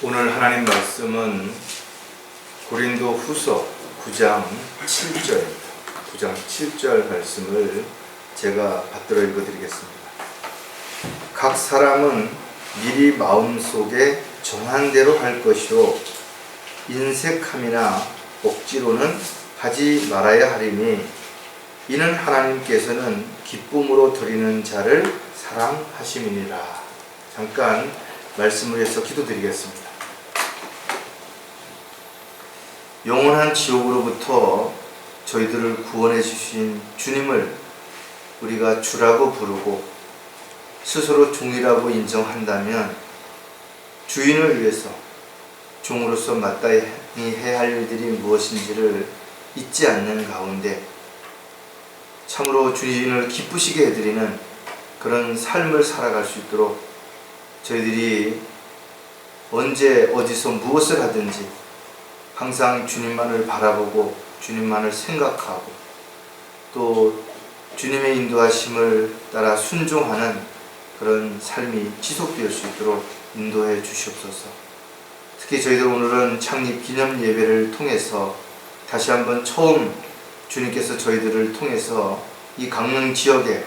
오늘 하나님 말씀은 고린도 후서 9장 7절입니다. 9장 7절 말씀을 제가 받들어 읽어드리겠습니다. 각 사람은 미리 마음속에 정한 대로 할 것이요 인색함이나 억지로는 하지 말아야 하리니 이는 하나님께서는 기쁨으로 드리는 자를 사랑하심이니라. 잠깐 말씀을 해서 기도드리겠습니다. 영원한 지옥으로부터 저희들을 구원해 주신 주님을 우리가 주라고 부르고 스스로 종이라고 인정한다면 주인을 위해서 종으로서 마땅히 해야 할 일들이 무엇인지를 잊지 않는 가운데 참으로 주인을 기쁘시게 해드리는 그런 삶을 살아갈 수 있도록 저희들이 언제 어디서 무엇을 하든지 항상 주님만을 바라보고 주님만을 생각하고 또 주님의 인도하심을 따라 순종하는 그런 삶이 지속될 수 있도록 인도해 주시옵소서. 특히 저희들 오늘은 창립 기념 예배를 통해서 다시 한번 처음 주님께서 저희들을 통해서 이 강릉 지역에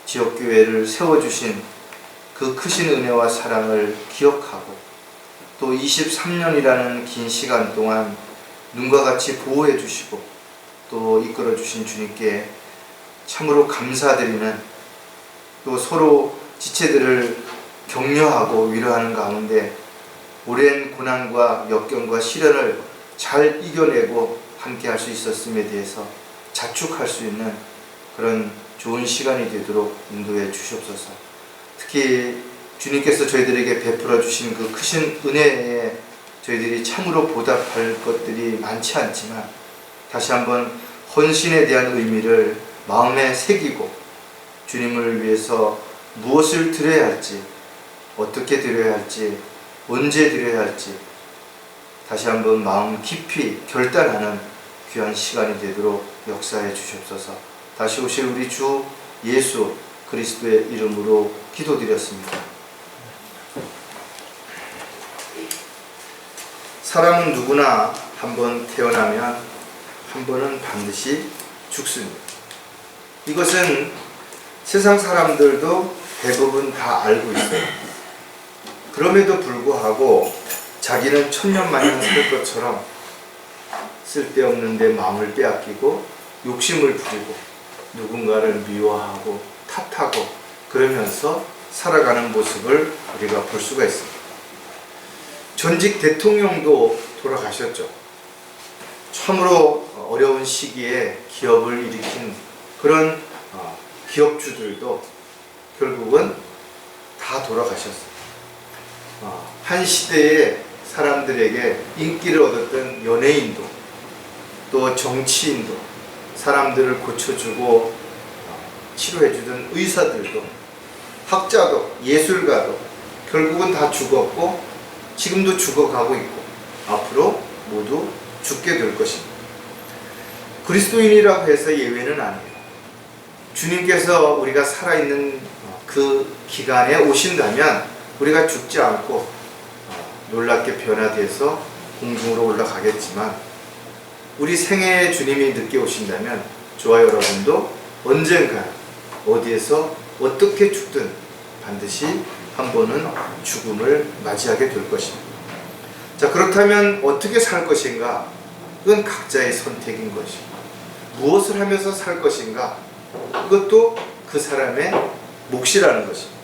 지역교회를 세워주신 그 크신 은혜와 사랑을 기억하고 또 23년이라는 긴 시간 동안 눈과 같이 보호해 주시고 또 이끌어 주신 주님께 참으로 감사드리는, 또 서로 지체들을 격려하고 위로하는 가운데 오랜 고난과 역경과 시련을 잘 이겨내고 함께 할 수 있었음에 대해서 자축할 수 있는 그런 좋은 시간이 되도록 인도해 주시옵소서. 특히 주님께서 저희들에게 베풀어 주신 그 크신 은혜에 저희들이 참으로 보답할 것들이 많지 않지만 다시 한번 헌신에 대한 의미를 마음에 새기고 주님을 위해서 무엇을 드려야 할지, 어떻게 드려야 할지, 언제 드려야 할지 다시 한번 마음 깊이 결단하는 귀한 시간이 되도록 역사해 주시옵소서. 다시 오실 우리 주 예수 그리스도의 이름으로 기도드렸습니다. 사람은 누구나 한번 태어나면 한 번은 반드시 죽습니다. 이것은 세상 사람들도 대부분 다 알고 있어요. 그럼에도 불구하고 자기는 천년만년 살 것처럼 쓸데없는 데 마음을 빼앗기고 욕심을 부리고 누군가를 미워하고 탓하고 그러면서 살아가는 모습을 우리가 볼 수가 있습니다. 전직 대통령도 돌아가셨죠. 참으로 어려운 시기에 기업을 일으킨 그런 기업주들도 결국은 다 돌아가셨어요. 한 시대에 사람들에게 인기를 얻었던 연예인도 또 정치인도 사람들을 고쳐주고 치료해주던 의사들도 학자도 예술가도 결국은 다 죽었고 지금도 죽어가고 있고 앞으로 모두 죽게 될 것입니다. 그리스도인이라고 해서 예외는 아니에요. 주님께서 우리가 살아있는 그 기간에 오신다면 우리가 죽지 않고 놀랍게 변화돼서 공중으로 올라가겠지만 우리 생애에 주님이 늦게 오신다면 저와 여러분도 언젠가 어디에서 어떻게 죽든 반드시 한 번은 죽음을 맞이하게 될 것입니다. 자, 그렇다면 어떻게 살 것인가? 그건 각자의 선택인 것이고 무엇을 하면서 살 것인가? 그것도 그 사람의 몫이라는 것입니다.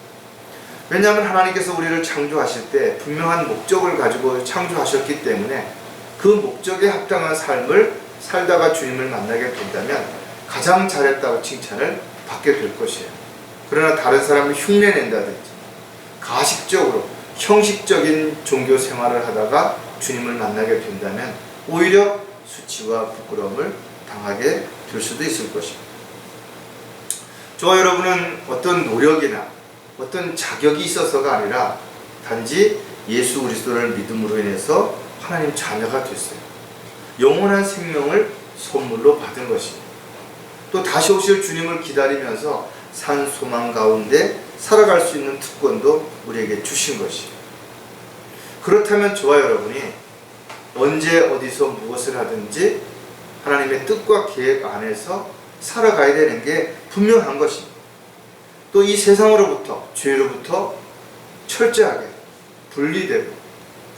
왜냐하면 하나님께서 우리를 창조하실 때 분명한 목적을 가지고 창조하셨기 때문에 그 목적에 합당한 삶을 살다가 주님을 만나게 된다면 가장 잘했다고 칭찬을 받게 될 것이에요. 그러나 다른 사람을 흉내낸다든지 가식적으로 형식적인 종교 생활을 하다가 주님을 만나게 된다면 오히려 수치와 부끄러움을 당하게 될 수도 있을 것입니다. 저와 여러분은 어떤 노력이나 어떤 자격이 있어서가 아니라 단지 예수 그리스도를 믿음으로 인해서 하나님 자녀가 됐어요. 영원한 생명을 선물로 받은 것입니다. 또 다시 오실 주님을 기다리면서 산 소망 가운데 살아갈 수 있는 특권도 우리에게 주신 것이에요. 그렇다면 저와 여러분이 언제 어디서 무엇을 하든지 하나님의 뜻과 계획 안에서 살아가야 되는 게 분명한 것입니다. 또 이 세상으로부터, 죄로부터 철저하게 분리되고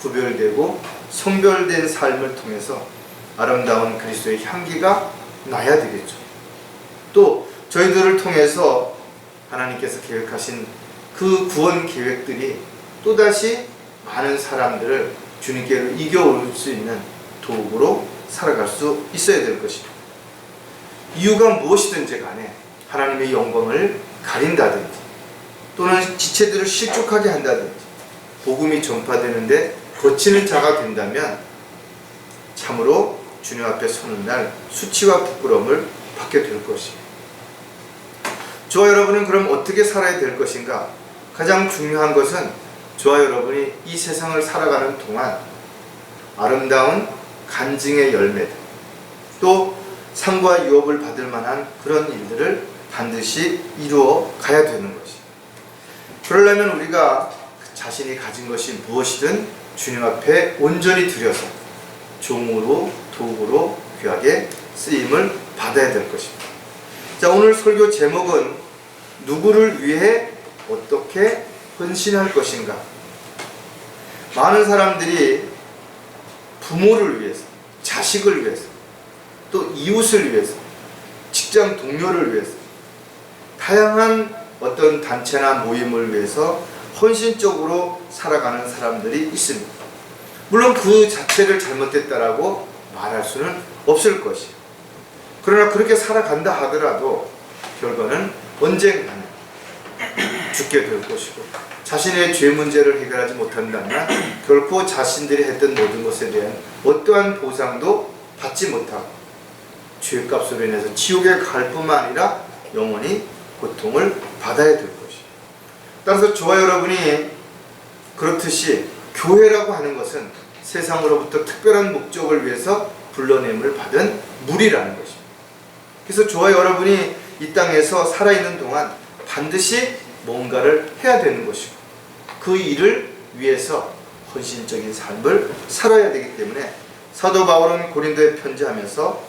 구별되고 성별된 삶을 통해서 아름다운 그리스도의 향기가 나야 되겠죠. 또 저희들을 통해서 하나님께서 계획하신 그 구원 계획들이 또다시 많은 사람들을 주님께로 이겨올 수 있는 도구로 살아갈 수 있어야 될 것입니다. 이유가 무엇이든지 간에 하나님의 영광을 가린다든지 또는 지체들을 실족하게 한다든지 복음이 전파되는데 거치는 자가 된다면 참으로 주님 앞에 서는 날 수치와 부끄러움을 받게 될 것입니다. 저와 여러분은 그럼 어떻게 살아야 될 것인가? 가장 중요한 것은 저와 여러분이 이 세상을 살아가는 동안 아름다운 간증의 열매들, 또 상과 유업을 받을 만한 그런 일들을 반드시 이루어 가야 되는 것입니다. 그러려면 우리가 자신이 가진 것이 무엇이든 주님 앞에 온전히 드려서 종으로 도구로 귀하게 쓰임을 받아야 될 것입니다. 자, 오늘 설교 제목은 누구를 위해 어떻게 헌신할 것인가? 많은 사람들이 부모를 위해서, 자식을 위해서, 또 이웃을 위해서, 직장 동료를 위해서, 다양한 어떤 단체나 모임을 위해서 헌신적으로 살아가는 사람들이 있습니다. 물론 그 자체를 잘못했다라고 말할 수는 없을 것이에요. 그러나 그렇게 살아간다 하더라도 결과는 언젠가는 죽게 될 것이고, 자신의 죄 문제를 해결하지 못한다면 결코 자신들이 했던 모든 것에 대한 어떠한 보상도 받지 못하고 죄값으로 인해서 지옥에 갈 뿐만 아니라 영원히 고통을 받아야 될 것이에요. 따라서 저와 여러분이 그렇듯이 교회라고 하는 것은 세상으로부터 특별한 목적을 위해서 불러냄을 받은 무리라는 것입니다. 그래서 저와 여러분이 이 땅에서 살아있는 동안 반드시 뭔가를 해야 되는 것이고, 그 일을 위해서 헌신적인 삶을 살아야 되기 때문에 사도 바울은 고린도에 편지하면서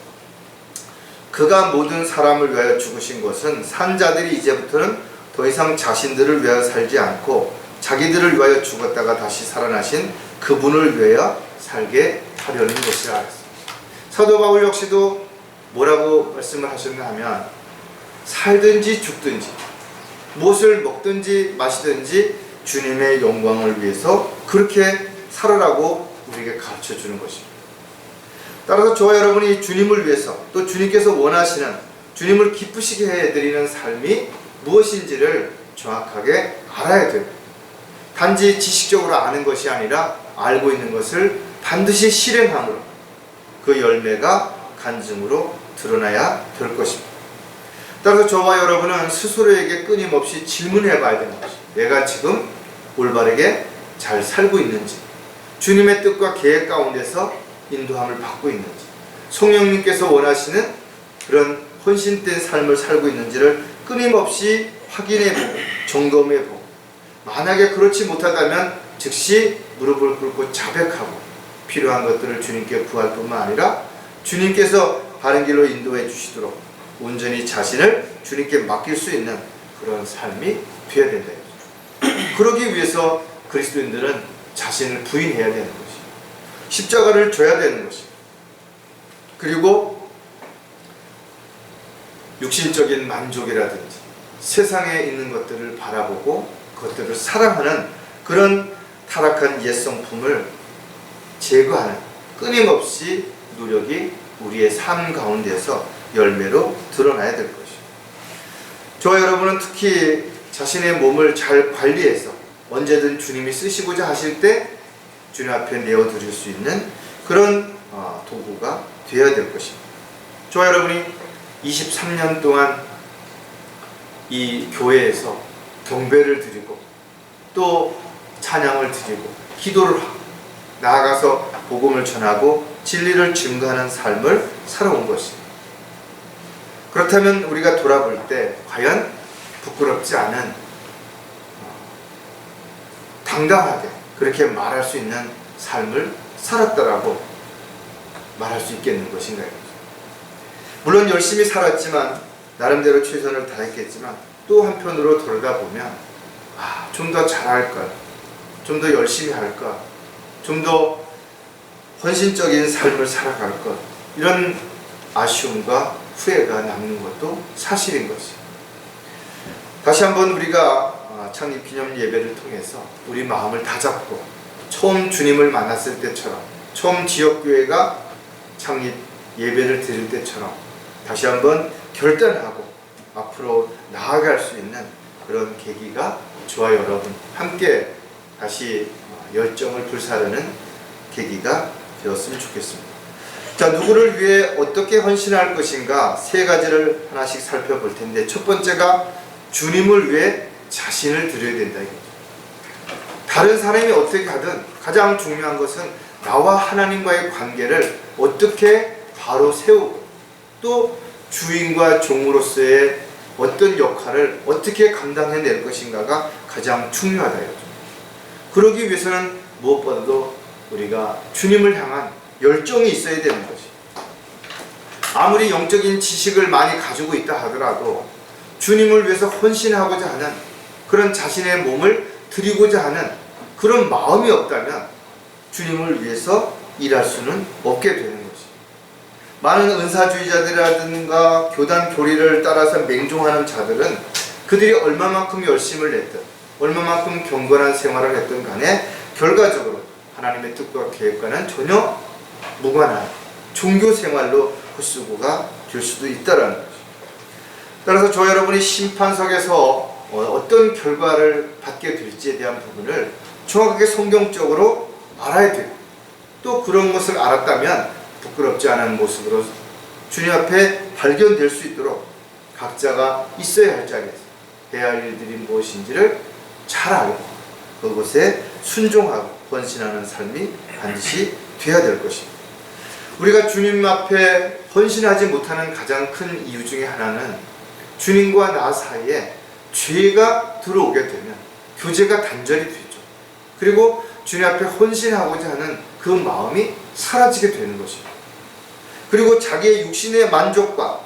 그가 모든 사람을 위하여 죽으신 것은 산 자들이 이제부터는 더 이상 자신들을 위하여 살지 않고 자기들을 위하여 죽었다가 다시 살아나신 그분을 위하여 살게 하려는 것이라 했습니다. 사도 바울 역시도 뭐라고 말씀을 하셨나 하면, 살든지 죽든지 무엇을 먹든지 마시든지 주님의 영광을 위해서 그렇게 살아라고 우리에게 가르쳐 주는 것입니다. 따라서 저와 여러분이 주님을 위해서, 또 주님께서 원하시는, 주님을 기쁘시게 해드리는 삶이 무엇인지를 정확하게 알아야 돼요. 단지 지식적으로 아는 것이 아니라 알고 있는 것을 반드시 실행함으로 그 열매가 간증으로 드러나야 될 것입니다. 따라서 저와 여러분은 스스로에게 끊임없이 질문해 봐야 되는 것입니다. 내가 지금 올바르게 잘 살고 있는지, 주님의 뜻과 계획 가운데서 인도함을 받고 있는지, 성령님께서 원하시는 그런 헌신된 삶을 살고 있는지를 끊임없이 확인해보고 점검해보고, 만약에 그렇지 못하다면 즉시 무릎을 꿇고 자백하고 필요한 것들을 주님께 구할 뿐만 아니라 주님께서 바른 길로 인도해 주시도록 온전히 자신을 주님께 맡길 수 있는 그런 삶이 되어야 된다. 그러기 위해서 그리스도인들은 자신을 부인해야 되는 것이, 십자가를 져야 되는 것이, 그리고 육신적인 만족이라든지 세상에 있는 것들을 바라보고 그것들을 사랑하는 그런 타락한 옛성품을 제거하는 끊임없이 노력이 우리의 삶 가운데서 열매로 드러나야 될 것이죠. 저와 여러분은 특히 자신의 몸을 잘 관리해서 언제든 주님이 쓰시고자 하실 때 주님 앞에 내어드릴 수 있는 그런 도구가 되어야 될 것입니다. 저와 여러분이 23년 동안 이 교회에서 경배를 드리고 또 찬양을 드리고 기도를 하고 나아가서 복음을 전하고 진리를 증거하는 삶을 살아온 것입니다. 그렇다면 우리가 돌아볼 때 과연 부끄럽지 않은 당당하게 그렇게 말할 수 있는 삶을 살았다라고 말할 수 있겠는 것인가요? 물론 열심히 살았지만 나름대로 최선을 다했겠지만 또 한편으로 돌아다 보면 좀 더 잘할 걸, 좀 더 열심히 할 걸, 좀 더 헌신적인 삶을 살아갈 것, 이런 아쉬움과 후회가 남는 것도 사실인 것이죠. 다시 한번 우리가 창립 기념 예배를 통해서 우리 마음을 다잡고 처음 주님을 만났을 때처럼, 처음 지역교회가 창립 예배를 드릴 때처럼 다시 한번 결단하고 앞으로 나아갈 수 있는 그런 계기가 저와 여러분 함께 다시 열정을 불사르는 계기가 되었으면 좋겠습니다. 자, 누구를 위해 어떻게 헌신할 것인가 세 가지를 하나씩 살펴볼 텐데, 첫 번째가 주님을 위해 자신을 드려야 된다 이거죠. 다른 사람이 어떻게 하든 가장 중요한 것은 나와 하나님과의 관계를 어떻게 바로 세우고 또 주인과 종으로서의 어떤 역할을 어떻게 감당해낼 것인가가 가장 중요하다 이거죠. 그러기 위해서는 무엇보다도 우리가 주님을 향한 열정이 있어야 되는 것이. 아무리 영적인 지식을 많이 가지고 있다 하더라도 주님을 위해서 헌신하고자 하는 그런 자신의 몸을 드리고자 하는 그런 마음이 없다면 주님을 위해서 일할 수는 없게 되는 것이. 많은 은사주의자들이라든가 교단 교리를 따라서 맹종하는 자들은 그들이 얼마만큼 열심을 냈든 얼마만큼 경건한 생활을 했든 간에 결과적으로 하나님의 뜻과 계획과는 전혀 무관한 종교 생활로 헛수고가 될 수도 있다는 거죠. 따라서 저 여러분이 심판석에서 어떤 결과를 받게 될지에 대한 부분을 정확하게 성경적으로 알아야 되고, 또 그런 것을 알았다면 부끄럽지 않은 모습으로 주님 앞에 발견될 수 있도록 각자가 있어야 할 자리에서 해야 할 일들이 무엇인지를 잘 알고 그것에 순종하고 헌신하는 삶이 반드시 되어야 될 것입니다. 우리가 주님 앞에 헌신하지 못하는 가장 큰 이유 중에 하나는 주님과 나 사이에 죄가 들어오게 되면 교제가 단절이 되죠. 그리고 주님 앞에 헌신하고자 하는 그 마음이 사라지게 되는 것입니다. 그리고 자기의 육신의 만족과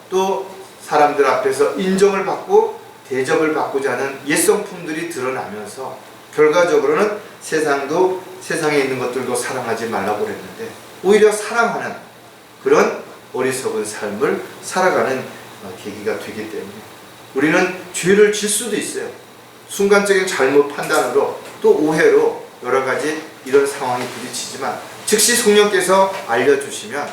또 사람들 앞에서 인정을 받고 대접을 받고자 하는 옛성품들이 드러나면서 결과적으로는 세상에 있는 것들도 사랑하지 말라고 그랬는데 오히려 사랑하는 그런 어리석은 삶을 살아가는 계기가 되기 때문에 우리는 죄를 질 수도 있어요. 순간적인 잘못 판단으로 또 오해로 여러 가지 이런 상황이 부딪히지만 즉시 성령께서 알려주시면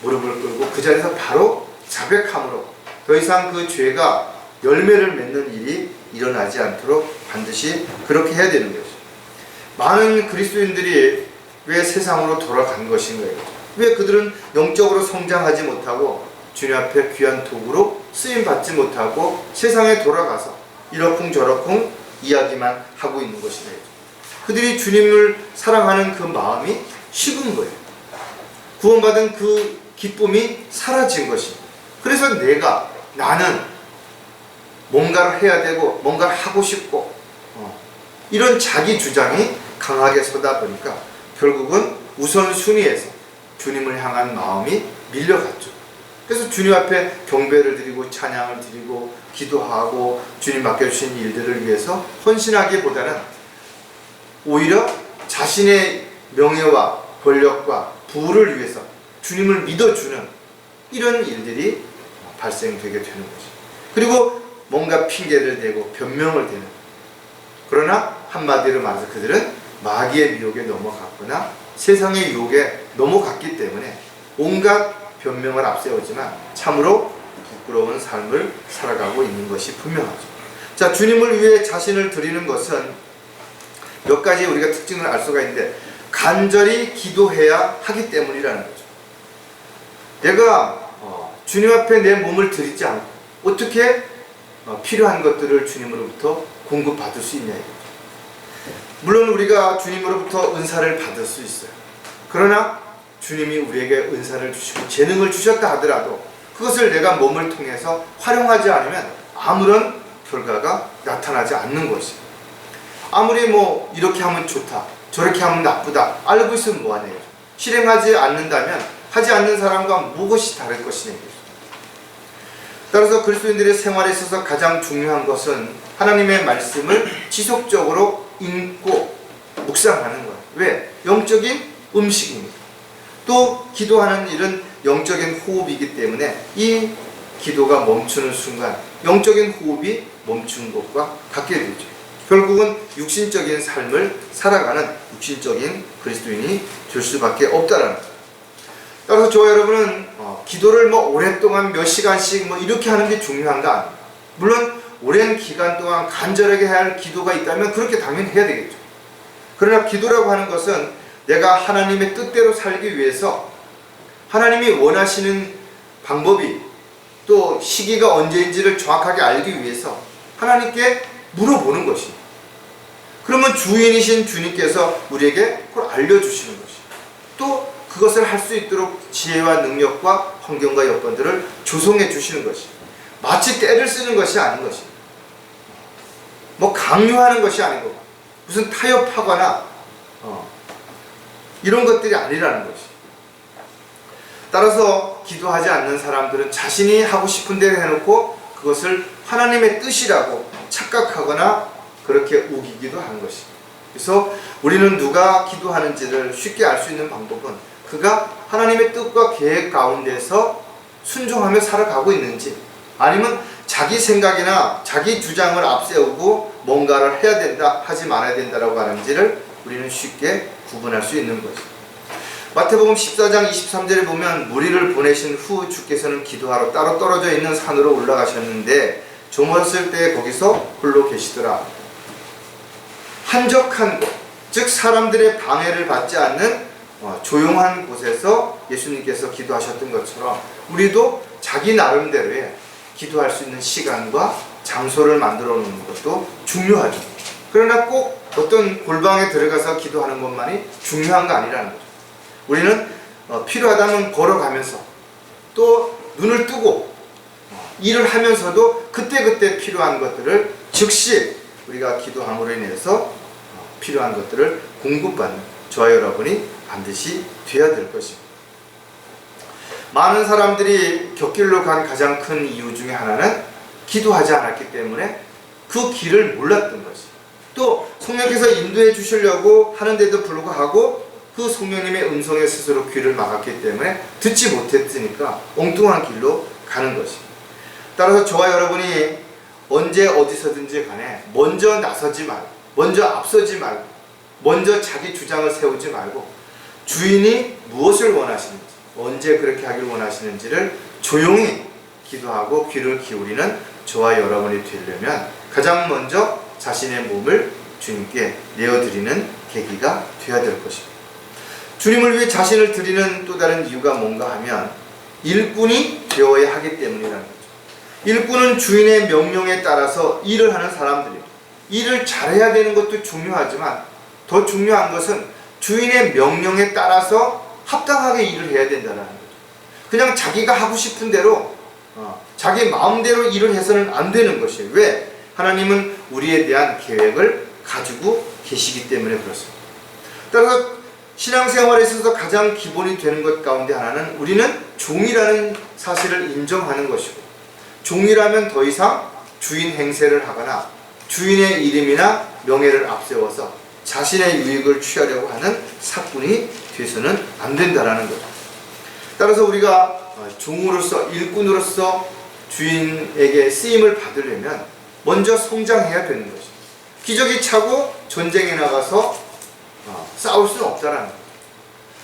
무릎을 꿇고 그 자리에서 바로 자백함으로 더 이상 그 죄가 열매를 맺는 일이 일어나지 않도록 반드시 그렇게 해야 되는 거죠. 많은 그리스도인들이 왜 세상으로 돌아간 것인가요? 왜 그들은 영적으로 성장하지 못하고 주님 앞에 귀한 도구로 쓰임받지 못하고 세상에 돌아가서 이러쿵저러쿵 이야기만 하고 있는 것이다. 그들이 주님을 사랑하는 그 마음이 식은 거예요. 구원받은 그 기쁨이 사라진 것입니다. 그래서 나는 뭔가를 해야 되고 뭔가를 하고 싶고 이런 자기 주장이 강하게 서다 보니까 결국은 우선순위에서 주님을 향한 마음이 밀려갔죠. 그래서 주님 앞에 경배를 드리고 찬양을 드리고 기도하고 주님 맡겨주신 일들을 위해서 헌신하기보다는 오히려 자신의 명예와 권력과 부를 위해서 주님을 믿어주는 이런 일들이 발생되게 되는 거죠. 그리고 뭔가 핑계를 대고 변명을 대는, 그러나 한마디로 말해서 그들은 마귀의 미혹에 넘어갔거나 세상의 유혹에 넘어갔기 때문에 온갖 변명을 앞세우지만 참으로 부끄러운 삶을 살아가고 있는 것이 분명하죠. 자, 주님을 위해 자신을 드리는 것은 몇 가지 우리가 특징을 알 수가 있는데 간절히 기도해야 하기 때문이라는 거죠. 내가 주님 앞에 내 몸을 드리지 않고 어떻게 필요한 것들을 주님으로부터 공급받을 수 있냐 이거죠. 물론 우리가 주님으로부터 은사를 받을 수 있어요. 그러나 주님이 우리에게 은사를 주시고 재능을 주셨다 하더라도 그것을 내가 몸을 통해서 활용하지 않으면 아무런 결과가 나타나지 않는 것이에요. 아무리 뭐 이렇게 하면 좋다, 저렇게 하면 나쁘다 알고 있으면 뭐하냐. 실행하지 않는다면 하지 않는 사람과 무엇이 다를 것이냐. 따라서 그리스도인들의 생활에 있어서 가장 중요한 것은 하나님의 말씀을 지속적으로 읽고 묵상하는 거예요. 왜? 영적인 음식입니다. 또 기도하는 일은 영적인 호흡이기 때문에 이 기도가 멈추는 순간 영적인 호흡이 멈춘 것과 같게 되죠. 결국은 육신적인 삶을 살아가는 육신적인 그리스도인이 될 수밖에 없다라는 거예요. 따라서 저와 여러분은 기도를 뭐 오랫동안 몇 시간씩 뭐 이렇게 하는 게 중요한 거 아니에요. 물론 오랜 기간 동안 간절하게 해야 할 기도가 있다면 그렇게 당연히 해야 되겠죠. 그러나 기도라고 하는 것은 내가 하나님의 뜻대로 살기 위해서 하나님이 원하시는 방법이 또 시기가 언제인지를 정확하게 알기 위해서 하나님께 물어보는 것입니다. 그러면 주인이신 주님께서 우리에게 그걸 알려주시는 것입니다. 또 그것을 할 수 있도록 지혜와 능력과 환경과 여건들을 조성해 주시는 것입니다. 마치 때를 쓰는 것이 아닌 것입니다. 뭐 강요하는 것이 아니고 무슨 타협하거나 이런 것들이 아니라는 것입니다. 따라서 기도하지 않는 사람들은 자신이 하고 싶은 대로 해놓고 그것을 하나님의 뜻이라고 착각하거나 그렇게 우기기도 하는 것입니다. 그래서 우리는 누가 기도하는지를 쉽게 알 수 있는 방법은 그가 하나님의 뜻과 계획 가운데서 순종하며 살아가고 있는지, 아니면 자기 생각이나 자기 주장을 앞세우고 뭔가를 해야 된다, 하지 말아야 된다라고 하는지를 우리는 쉽게 구분할 수 있는 거죠. 마태복음 14장 23절에 보면 무리를 보내신 후 주께서는 기도하러 따로 떨어져 있는 산으로 올라가셨는데 저물었을 때 거기서 홀로 계시더라. 한적한 곳, 즉 사람들의 방해를 받지 않는 조용한 곳에서 예수님께서 기도하셨던 것처럼 우리도 자기 나름대로의 기도할 수 있는 시간과 장소를 만들어 놓는 것도 중요하죠. 그러나 꼭 어떤 골방에 들어가서 기도하는 것만이 중요한 거 아니라는 거죠. 우리는 필요하다면 걸어가면서 또 눈을 뜨고 일을 하면서도 그때그때 필요한 것들을 즉시 우리가 기도함으로 인해서 필요한 것들을 공급받는 저와 여러분이 반드시 되어야 될 것입니다. 많은 사람들이 곁길로 간 가장 큰 이유 중에 하나는 기도하지 않았기 때문에 그 길을 몰랐던 것이, 또 성령께서 인도해 주시려고 하는데도 불구하고 그 성령님의 음성에 스스로 귀를 막았기 때문에 듣지 못했으니까 엉뚱한 길로 가는 것입니다. 따라서 저와 여러분이 언제 어디서든지 간에 먼저 나서지 말고, 먼저 앞서지 말고, 먼저 자기 주장을 세우지 말고 주인이 무엇을 원하시는지, 언제 그렇게 하길 원하시는지를 조용히 기도하고 귀를 기울이는 저와 여러분이 되려면 가장 먼저 자신의 몸을 주님께 내어드리는 계기가 되어야 될 것입니다. 주님을 위해 자신을 드리는 또 다른 이유가 뭔가 하면 일꾼이 되어야 하기 때문이라는 거죠. 일꾼은 주인의 명령에 따라서 일을 하는 사람들입니다. 일을 잘해야 되는 것도 중요하지만 더 중요한 것은 주인의 명령에 따라서 합당하게 일을 해야 된다는 거죠. 그냥 자기가 하고 싶은 대로 자기 마음대로 일을 해서는 안 되는 것이에요. 왜? 하나님은 우리에 대한 계획을 가지고 계시기 때문에 그렇습니다. 따라서 신앙생활에 있어서 가장 기본이 되는 것 가운데 하나는 우리는 종이라는 사실을 인정하는 것이고, 종이라면 더 이상 주인 행세를 하거나 주인의 이름이나 명예를 앞세워서 자신의 유익을 취하려고 하는 사꾼이 돼서는 안 된다라는 거죠. 따라서 우리가 종으로서, 일꾼으로서 주인에게 쓰임을 받으려면 먼저 성장해야 되는 거죠. 기저귀 차고 전쟁에 나가서 싸울 수는 없다라는 거죠.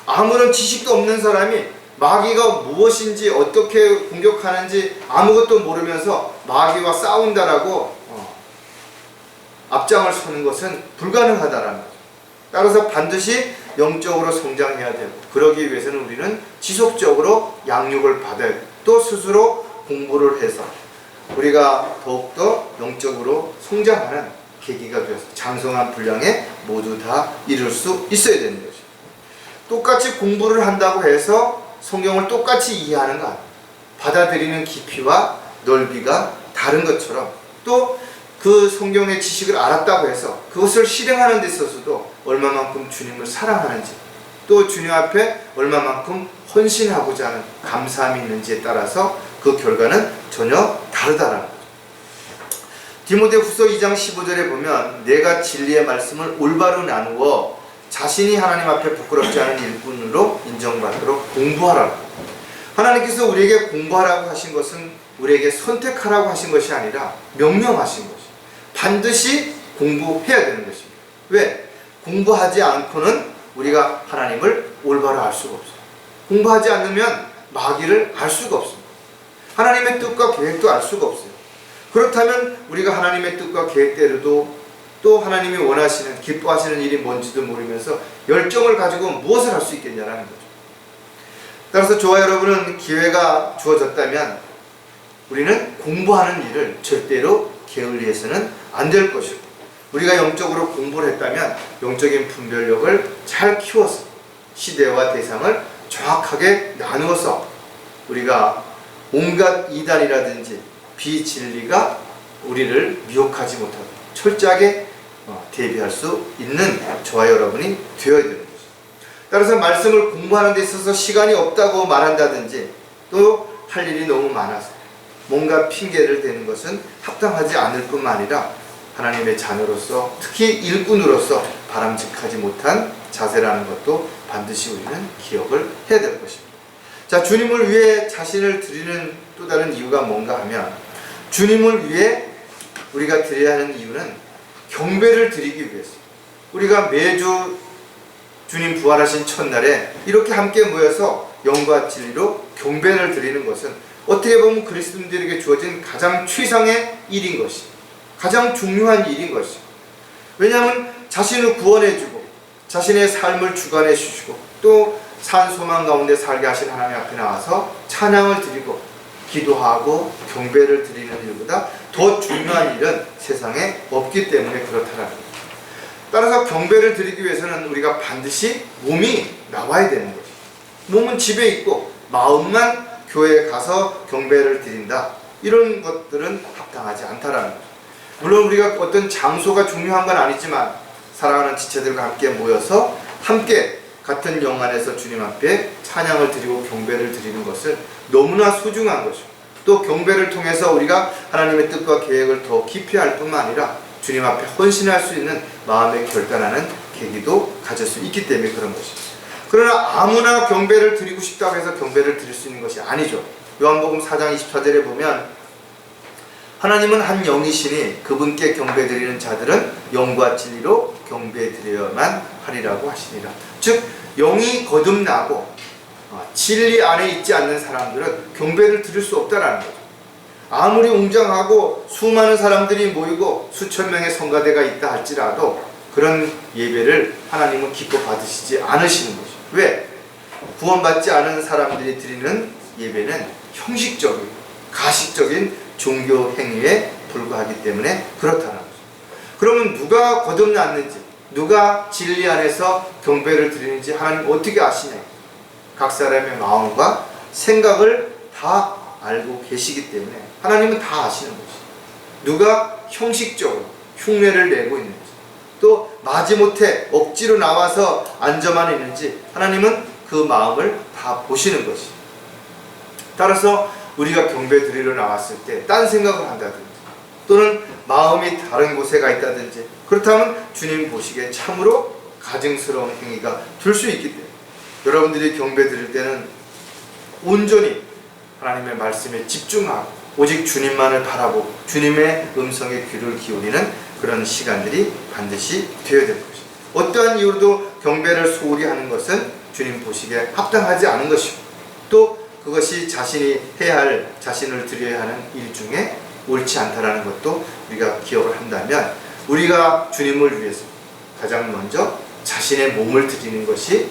아무런 지식도 없는 사람이 마귀가 무엇인지 어떻게 공격하는지 아무것도 모르면서 마귀와 싸운다라고 앞장을 서는 것은 불가능하다라는 거죠. 따라서 반드시 영적으로 성장해야 되고, 그러기 위해서는 우리는 지속적으로 양육을 받아야 되고, 또 스스로 공부를 해서 우리가 더욱더 영적으로 성장하는 계기가 되어서 장성한 분량에 모두 다 이룰 수 있어야 되는 거죠. 똑같이 공부를 한다고 해서 성경을 똑같이 이해하는 것, 받아들이는 깊이와 넓이가 다른 것처럼 또 그 성경의 지식을 알았다고 해서 그것을 실행하는 데 있어서도 얼마만큼 주님을 사랑하는지, 또 주님 앞에 얼마만큼 헌신하고자 하는 감사함이 있는지에 따라서 그 결과는 전혀 다르다라는 거죠. 디모데후서 2장 15절에 보면 내가 진리의 말씀을 올바로 나누어 자신이 하나님 앞에 부끄럽지 않은 일꾼으로 인정받도록 공부하라고. 하나님께서 우리에게 공부하라고 하신 것은 우리에게 선택하라고 하신 것이 아니라 명령하신 것이, 반드시 공부해야 되는 것입니다. 왜? 공부하지 않고는 우리가 하나님을 올바로 알 수가 없어요. 공부하지 않으면 마귀를 알 수가 없습니다. 하나님의 뜻과 계획도 알 수가 없어요. 그렇다면 우리가 하나님의 뜻과 계획대로도 또 하나님이 원하시는, 기뻐하시는 일이 뭔지도 모르면서 열정을 가지고 무엇을 할 수 있겠냐라는 거죠. 따라서 저와 여러분은 기회가 주어졌다면 우리는 공부하는 일을 절대로 게을리해서는 안 될 것이고, 우리가 영적으로 공부를 했다면 영적인 분별력을 잘 키워서 시대와 대상을 정확하게 나누어서 우리가 온갖 이단이라든지 비진리가 우리를 미혹하지 못하고 철저하게 대비할 수 있는 저와 여러분이 되어야 되는 것입니다. 따라서 말씀을 공부하는 데 있어서 시간이 없다고 말한다든지 또 할 일이 너무 많아서 뭔가 핑계를 대는 것은 합당하지 않을 뿐만 아니라 하나님의 자녀로서, 특히 일꾼으로서 바람직하지 못한 자세라는 것도 반드시 우리는 기억을 해야 될 것입니다. 자, 주님을 위해 자신을 드리는 또 다른 이유가 뭔가 하면, 주님을 위해 우리가 드려야 하는 이유는 경배를 드리기 위해서. 우리가 매주 주님 부활하신 첫날에 이렇게 함께 모여서 영과 진리로 경배를 드리는 것은 어떻게 보면 그리스도인들에게 주어진 가장 최상의 일인 것이, 가장 중요한 일인 것이. 왜냐하면 자신을 구원해주고 자신의 삶을 주관해 주시고 또 산소망 가운데 살게 하신 하나님 앞에 나와서 찬양을 드리고 기도하고 경배를 드리는 일보다 더 중요한 일은 세상에 없기 때문에 그렇다라는 거죠. 따라서 경배를 드리기 위해서는 우리가 반드시 몸이 나와야 되는 거죠. 몸은 집에 있고 마음만 교회에 가서 경배를 드린다, 이런 것들은 합당하지 않다라는 거죠. 물론 우리가 어떤 장소가 중요한 건 아니지만 사랑하는 지체들과 함께 모여서 함께 같은 영 안에서 주님 앞에 찬양을 드리고 경배를 드리는 것은 너무나 소중한 것이고, 또 경배를 통해서 우리가 하나님의 뜻과 계획을 더 깊이 알 뿐만 아니라 주님 앞에 헌신할 수 있는 마음의 결단하는 계기도 가질 수 있기 때문에 그런 것입니다. 그러나 아무나 경배를 드리고 싶다고 해서 경배를 드릴 수 있는 것이 아니죠. 요한복음 4장 24절에 보면 하나님은 한 영이시니 그분께 경배드리는 자들은 영과 진리로 경배드려야만 하리라고 하시니라. 즉 영이 거듭나고 진리 안에 있지 않는 사람들은 경배를 드릴 수 없다라는 거죠. 아무리 웅장하고 수많은 사람들이 모이고 수천 명의 성가대가 있다 할지라도 그런 예배를 하나님은 기뻐 받으시지 않으시는 거죠. 왜? 구원받지 않은 사람들이 드리는 예배는 형식적이고 가식적인 종교 행위에 불과하기 때문에 그렇다는 거죠. 그러면 누가 거듭났는지, 누가 진리 안에서 경배를 드리는지 하나님 어떻게 아시냐? 각 사람의 마음과 생각을 다 알고 계시기 때문에 하나님은 다 아시는 거죠. 누가 형식적으로 흉내를 내고 있는지, 또 마지못해 억지로 나와서 앉아만 있는지 하나님은 그 마음을 다 보시는 것이. 따라서 우리가 경배 드리러 나왔을 때 딴 생각을 한다든지 또는 마음이 다른 곳에 가 있다든지, 그렇다면 주님 보시기에 참으로 가증스러운 행위가 될 수 있기 때문에 여러분들이 경배 드릴 때는 온전히 하나님의 말씀에 집중하고 오직 주님만을 바라보고 주님의 음성에 귀를 기울이는 그런 시간들이 반드시 되어야 될 것입니다. 어떠한 이유로도 경배를 소홀히 하는 것은 주님 보시기에 합당하지 않은 것이고, 또 그것이 자신이 해야 할, 자신을 드려야 하는 일 중에 옳지 않다라는 것도 우리가 기억을 한다면 우리가 주님을 위해서 가장 먼저 자신의 몸을 드리는 것이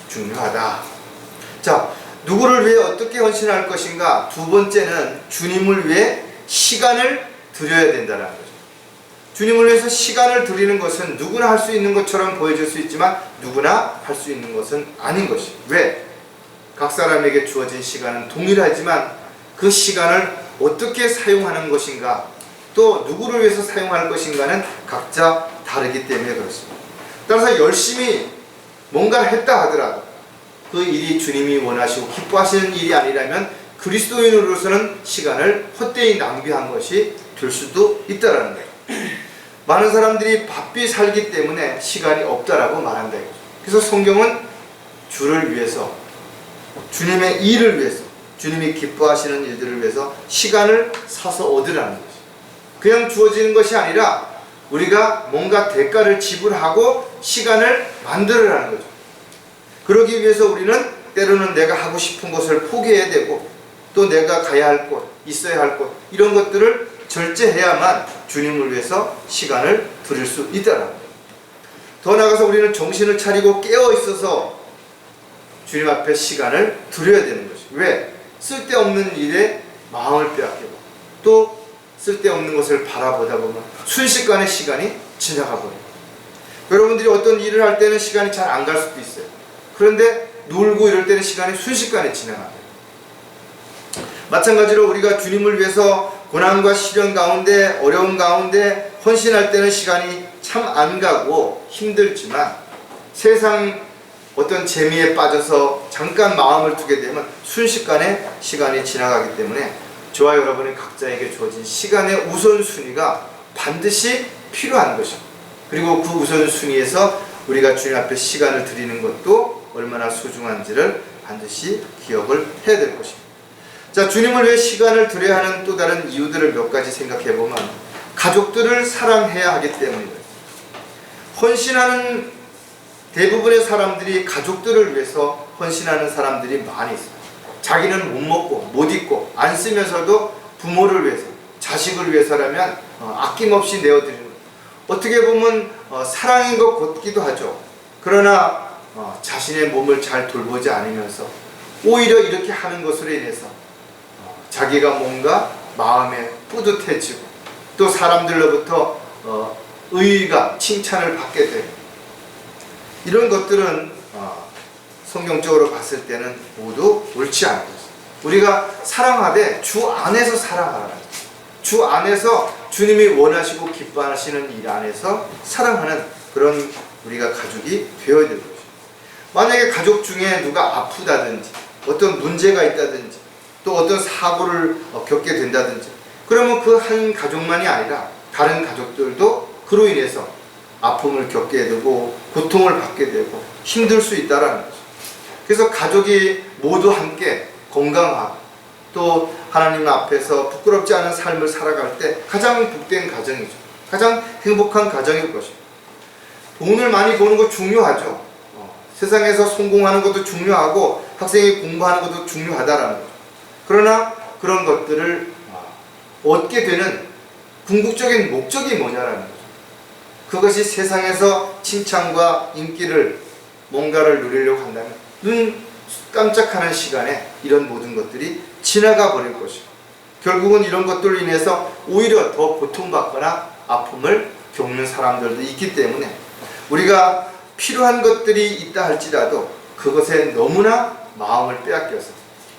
중요하다. 자, 누구를 위해 어떻게 헌신할 것인가? 두 번째는 주님을 위해 시간을 드려야 된다는 거죠. 주님을 위해서 시간을 드리는 것은 누구나 할 수 있는 것처럼 보여질 수 있지만 누구나 할 수 있는 것은 아닌 것이. 왜? 각 사람에게 주어진 시간은 동일하지만 그 시간을 어떻게 사용하는 것인가, 또 누구를 위해서 사용할 것인가는 각자 다르기 때문에 그렇습니다. 따라서 열심히 뭔가를 했다 하더라도 그 일이 주님이 원하시고 기뻐하시는 일이 아니라면 그리스도인으로서는 시간을 헛되이 낭비한 것이 될 수도 있다라는 거예요. 많은 사람들이 바삐 살기 때문에 시간이 없다라고 말한다 이거죠. 그래서 성경은 주를 위해서, 주님의 일을 위해서, 주님이 기뻐하시는 일들을 위해서 시간을 사서 얻으라는 거죠. 그냥 주어지는 것이 아니라 우리가 뭔가 대가를 지불하고 시간을 만들어라는 거죠. 그러기 위해서 우리는 때로는 내가 하고 싶은 것을 포기해야 되고 또 내가 가야 할 곳, 있어야 할 곳 이런 것들을 절제해야만 주님을 위해서 시간을 드릴 수 있다는 거예요. 더 나아가서 우리는 정신을 차리고 깨어 있어서 주님 앞에 시간을 드려야 되는 것이죠. 왜? 쓸데없는 일에 마음을 빼앗기고 또 쓸데없는 것을 바라보다 보면 순식간에 시간이 지나가 버려요. 여러분들이 어떤 일을 할 때는 시간이 잘 안 갈 수도 있어요. 그런데 놀고 이럴 때는 시간이 순식간에 지나가요. 마찬가지로 우리가 주님을 위해서 고난과 시련 가운데 어려움 가운데 헌신할 때는 시간이 참 안 가고 힘들지만 세상 어떤 재미에 빠져서 잠깐 마음을 두게 되면 순식간에 시간이 지나가기 때문에 저와 여러분의 각자에게 주어진 시간의 우선순위가 반드시 필요한 것입니다. 그리고 그 우선순위에서 우리가 주님 앞에 시간을 드리는 것도 얼마나 소중한지를 반드시 기억을 해야 될 것입니다. 자, 주님을 위해 시간을 드려야 하는 또 다른 이유들을 몇 가지 생각해 보면 가족들을 사랑해야 하기 때문입니다. 헌신하는 대부분의 사람들이 가족들을 위해서 헌신하는 사람들이 많이 있어요. 자기는 못 먹고 못 입고 안 쓰면서도 부모를 위해서, 자식을 위해서라면 아낌없이 내어드리는, 어떻게 보면 사랑인 것 같기도 하죠. 그러나 자신의 몸을 잘 돌보지 않으면서 오히려 이렇게 하는 것으로 인해서 자기가 뭔가 마음에 뿌듯해지고 또 사람들로부터 의의가 칭찬을 받게 되고, 이런 것들은 성경적으로 봤을 때는 모두 옳지 않은 것입니다. 우리가 사랑하되 주 안에서 사랑하라. 주 안에서 주님이 원하시고 기뻐하시는 일 안에서 사랑하는 그런 우리가 가족이 되어야 될 것입니다. 만약에 가족 중에 누가 아프다든지 어떤 문제가 있다든지 또 어떤 사고를 겪게 된다든지 그러면 그 한 가족만이 아니라 다른 가족들도 그로 인해서 아픔을 겪게 되고 고통을 받게 되고 힘들 수 있다라는 거죠. 그래서 가족이 모두 함께 건강하고 또 하나님 앞에서 부끄럽지 않은 삶을 살아갈 때 가장 복된 가정이죠. 가장 행복한 가정일 것입니다. 돈을 많이 버는 거 중요하죠. 세상에서 성공하는 것도 중요하고 학생이 공부하는 것도 중요하다라는 거죠. 그러나 그런 것들을 얻게 되는 궁극적인 목적이 뭐냐라는 거죠. 그것이 세상에서 칭찬과 인기를 뭔가를 누리려고 한다면 눈 깜짝하는 시간에 이런 모든 것들이 지나가 버릴 것이고 결국은 이런 것들로 인해서 오히려 더 고통받거나 아픔을 겪는 사람들도 있기 때문에 우리가 필요한 것들이 있다 할지라도 그것에 너무나 마음을 빼앗겨서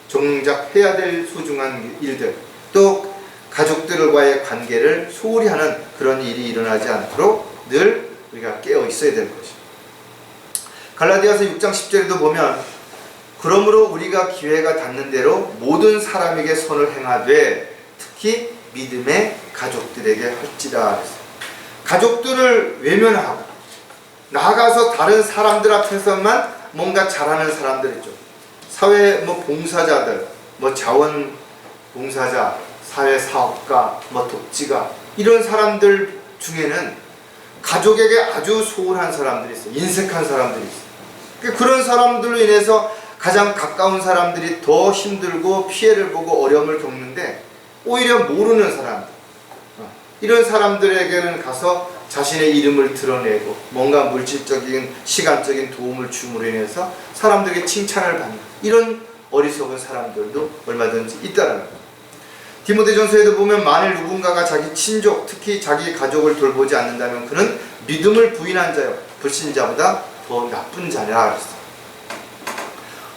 정작 해야 될 소중한 일들 또 가족들과의 관계를 소홀히 하는 그런 일이 일어나지 않도록 늘 우리가 깨어 있어야 될 것입니다. 갈라디아서 6장 10절에도 보면 그러므로 우리가 기회가 닿는 대로 모든 사람에게 선을 행하되 특히 믿음의 가족들에게 할지라 그랬어요. 가족들을 외면하고 나아가서 다른 사람들 앞에서만 뭔가 잘하는 사람들 있죠. 사회 봉사자들, 자원봉사자, 사회사업가, 독지가 이런 사람들 중에는 가족에게 아주 소홀한 사람들이 있어요. 인색한 사람들이 있어요. 그런 사람들로 인해서 가장 가까운 사람들이 더 힘들고 피해를 보고 어려움을 겪는데 오히려 모르는 사람들, 이런 사람들에게는 가서 자신의 이름을 드러내고 뭔가 물질적인 시간적인 도움을 줌으로 인해서 사람들에게 칭찬을 받는 이런 어리석은 사람들도 얼마든지 있다는 거예요. 디모데전서에도 보면 만일 누군가가 자기 친족 특히 자기 가족을 돌보지 않는다면 그는 믿음을 부인한 자요 불신자보다 더 나쁜 자냐 그랬어요.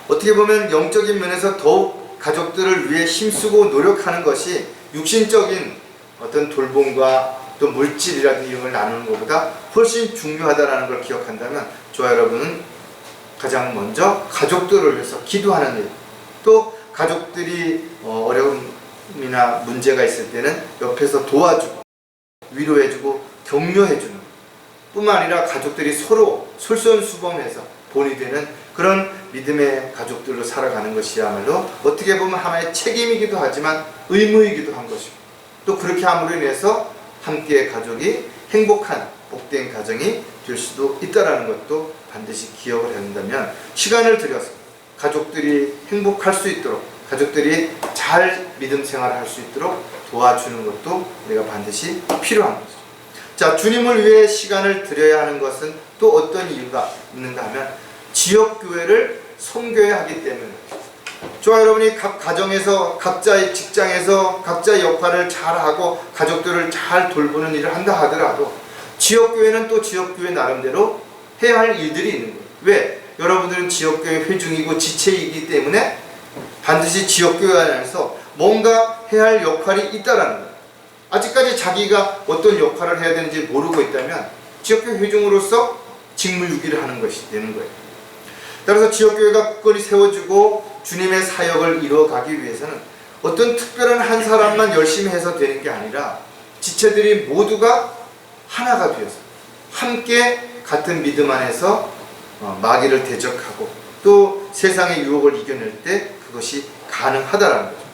어떻게 보면 영적인 면에서 더욱 가족들을 위해 힘쓰고 노력하는 것이 육신적인 어떤 돌봄과 또 물질이라든지 이런 걸 나누는 것보다 훨씬 중요하다는 걸 기억한다면 저와 여러분은 가장 먼저 가족들을 위해서 기도하는 일, 또 가족들이 어려움이나 문제가 있을 때는 옆에서 도와주고 위로해주고 격려해주는 뿐만 아니라 가족들이 서로 솔선수범해서 본이 되는 그런 믿음의 가족들로 살아가는 것이야말로 어떻게 보면 하나의 책임이기도 하지만 의무이기도 한 것이고, 또 그렇게 함으로 인해서 함께 가족이 행복한 복된 가정이 될 수도 있다는 것도 반드시 기억을 한다면, 시간을 들여서 가족들이 행복할 수 있도록, 가족들이 잘 믿음 생활을 할 수 있도록 도와주는 것도 우리가 반드시 필요한 거죠. 자, 주님을 위해 시간을 들여야 하는 것은 또 어떤 이유가 있는가 하면 지역교회를 섬겨야 하기 때문에, 저와 여러분이 각 가정에서, 각자의 직장에서 각자의 역할을 잘하고 가족들을 잘 돌보는 일을 한다 하더라도 지역교회는 또 지역교회 나름대로 해야 할 일들이 있는 거예요. 왜? 여러분들은 지역교회 회중이고 지체이기 때문에 반드시 지역교회 안에서 뭔가 해야 할 역할이 있다라는 거예요. 아직까지 자기가 어떤 역할을 해야 되는지 모르고 있다면 지역교회 회중으로서 직무유기를 하는 것이 되는 거예요. 따라서 지역교회가 굳건히 세워지고 주님의 사역을 이루어가기 위해서는 어떤 특별한 한 사람만 열심히 해서 되는 게 아니라 지체들이 모두가 하나가 되어서 함께 같은 믿음 안에서 마귀를 대적하고 또 세상의 유혹을 이겨낼 때 그것이 가능하다라는 거죠.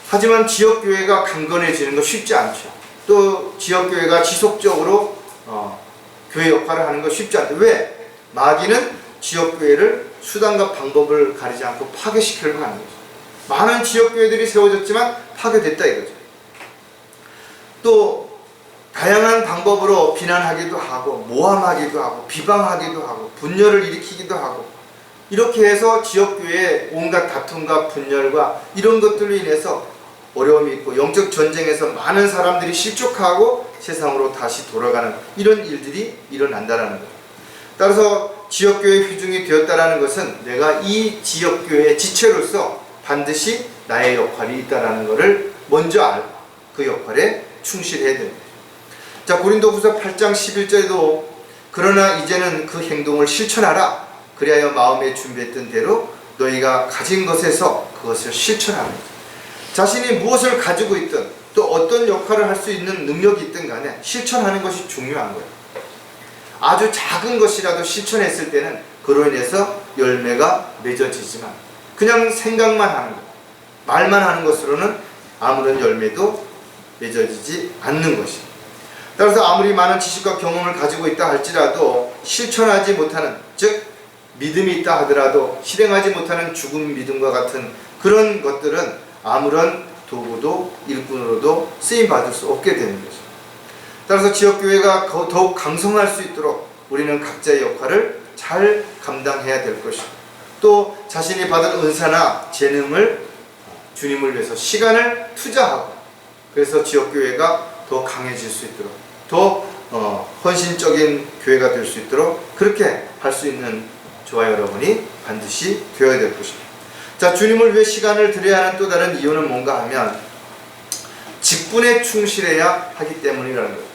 하지만 지역교회가 강건해지는 거 쉽지 않죠. 또 지역교회가 지속적으로 교회 역할을 하는 거 쉽지 않죠. 왜? 마귀는 지역교회를 수단과 방법을 가리지 않고 파괴시키려고 하는 거죠. 많은 지역교회들이 세워졌지만 파괴됐다 이거죠. 또 다양한 방법으로 비난하기도 하고 모함하기도 하고 비방하기도 하고 분열을 일으키기도 하고, 이렇게 해서 지역교회에 온갖 다툼과 분열과 이런 것들로 인해서 어려움이 있고 영적 전쟁에서 많은 사람들이 실족하고 세상으로 다시 돌아가는 이런 일들이 일어난다는 거죠. 따라서 지역교회 회중이 되었다는 것은 내가 이 지역교회의 지체로서 반드시 나의 역할이 있다는 것을 먼저 알고 그 역할에 충실해야 됩니다. 자, 고린도후서 8장 11절에도 그러나 이제는 그 행동을 실천하라. 그리하여 마음에 준비했던 대로 너희가 가진 것에서 그것을 실천하라. 자신이 무엇을 가지고 있든 또 어떤 역할을 할 수 있는 능력이 있든 간에 실천하는 것이 중요한 거예요. 아주 작은 것이라도 실천했을 때는 그로 인해서 열매가 맺어지지만 그냥 생각만 하는 것, 말만 하는 것으로는 아무런 열매도 맺어지지 않는 것입니다. 따라서 아무리 많은 지식과 경험을 가지고 있다 할지라도 실천하지 못하는, 즉 믿음이 있다 하더라도 실행하지 못하는 죽은 믿음과 같은 그런 것들은 아무런 도구도 일꾼으로도 쓰임받을 수 없게 되는 것입니다. 따라서 지역교회가 더욱 강성할 수 있도록 우리는 각자의 역할을 잘 감당해야 될 것이고, 또 자신이 받은 은사나 재능을 주님을 위해서 시간을 투자하고, 그래서 지역교회가 더 강해질 수 있도록, 더 헌신적인 교회가 될 수 있도록 그렇게 할 수 있는 저와 여러분이 반드시 되어야 될 것입니다. 자, 주님을 위해 시간을 들여야 하는 또 다른 이유는 뭔가 하면 직분에 충실해야 하기 때문이라는 거예요.